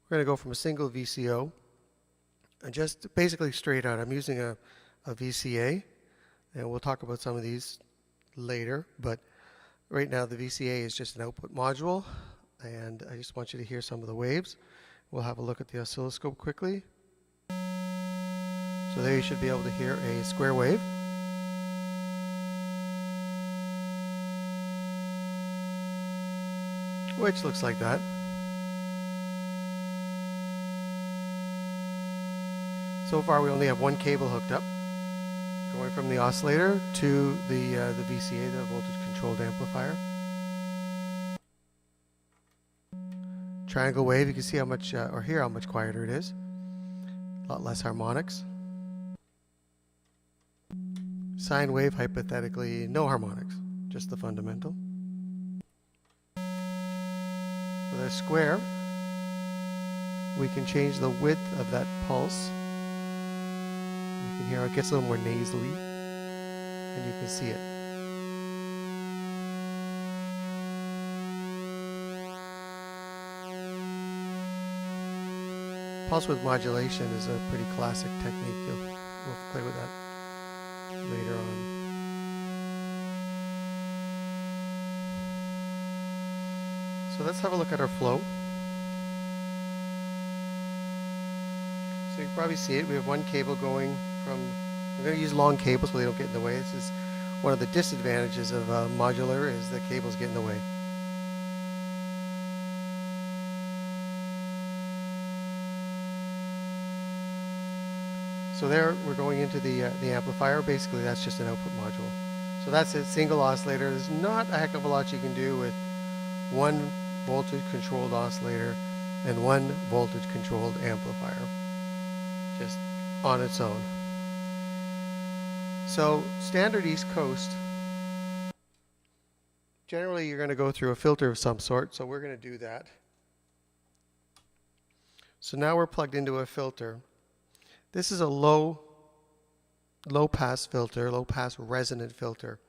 We're going to go from a single VCO and just basically straight out. I'm using a VCA, and we'll talk about some of these later, but right now the VCA is just an output module, and I just want you to hear some of the waves. We'll have a look at the oscilloscope quickly. So there you should be able to hear a square wave. Which looks like that. So far we only have one cable hooked up, going from the oscillator to the VCA, the voltage controlled amplifier. Triangle wave, you can see how much, or hear how much quieter it is. A lot less harmonics. Sine wave, hypothetically, no harmonics, just the fundamental. With a square, we can change the width of that pulse. You can hear it gets a little more nasally, and you can see it. Pulse width modulation is a pretty classic technique. We'll play with that later on. So let's have a look at our flow. So you can probably see it. We have one cable going from, I'm going to use long cables so they don't get in the way. This is one of the disadvantages of modular, is the cables get in the way. So there we're going into the amplifier. Basically that's just an output module. So that's a single oscillator. There's not a heck of a lot you can do with one voltage controlled oscillator and one voltage controlled amplifier, just on its own. So standard East Coast, generally you're going to go through a filter of some sort, so we're going to do that. So now we're plugged into a filter. This is a low pass filter, low pass resonant filter.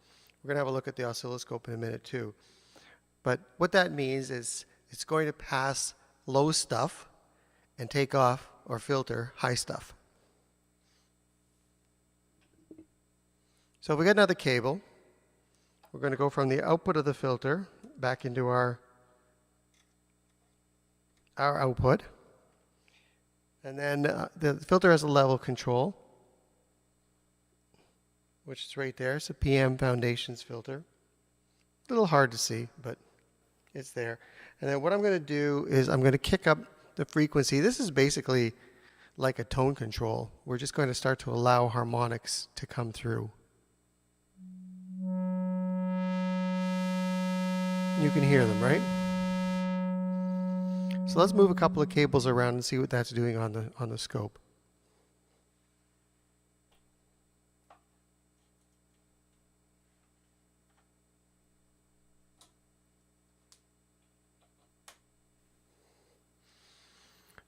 We're going to have a look at the oscilloscope in a minute too. But what that means is it's going to pass low stuff and take off or filter high stuff. So if we get another cable, we're going to go from the output of the filter back into our output. And then the filter has a level control, which is right there. It's a PM Foundations filter. A little hard to see, but it's there. And then what I'm going to do is I'm going to kick up the frequency. This is basically like a tone control. We're just going to start to allow harmonics to come through. You can hear them, right? So let's move a couple of cables around and see what that's doing on the scope.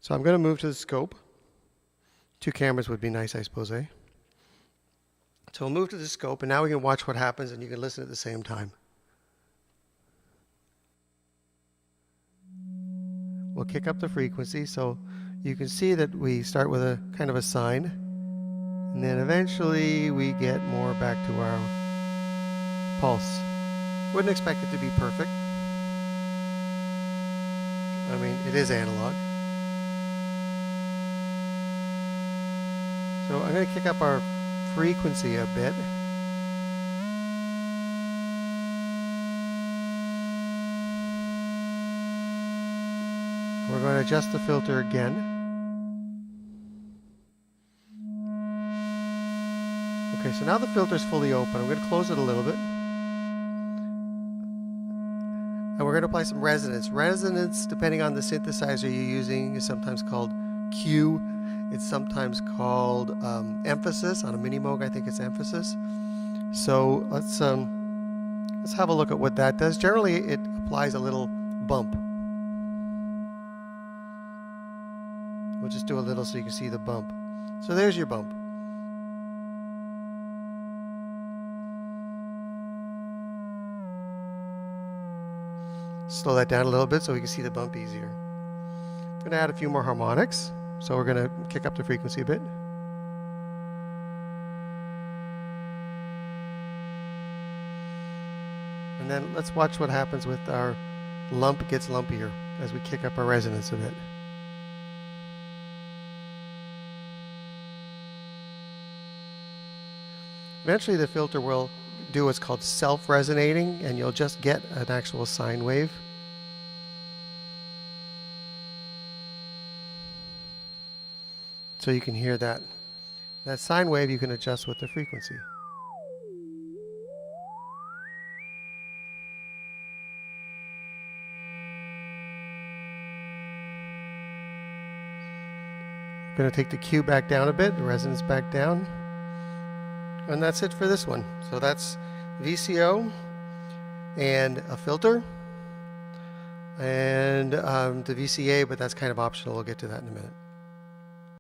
So I'm going to move to the scope. Two cameras would be nice, I suppose, eh? So we'll move to the scope, and now we can watch what happens, and you can listen at the same time. We'll kick up the frequency, so you can see that we start with a kind of a sine, and then eventually we get more back to our pulse. Wouldn't expect it to be perfect. I mean, it is analog. So I'm going to kick up our frequency a bit. We're going to adjust the filter again. Okay, so now the filter is fully open. I'm going to close it a little bit. And we're going to apply some resonance. Resonance, depending on the synthesizer you're using, is sometimes called Q. It's sometimes called emphasis. On a Mini Moog, I think it's emphasis. So let's have a look at what that does. Generally, it applies a little bump. We'll just do a little so you can see the bump. So there's your bump. Slow that down a little bit so we can see the bump easier. going to add a few more harmonics. So we're going to kick up the frequency a bit. And then let's watch what happens with our lump gets lumpier as we kick up our resonance a bit. Eventually the filter will do what's called self-resonating, and you'll just get an actual sine wave. So you can hear that. That sine wave you can adjust with the frequency. I'm going to take the Q back down a bit, the resonance back down. And that's it for this one. So that's VCO and a filter and the VCA, but that's kind of optional. We'll get to that in a minute.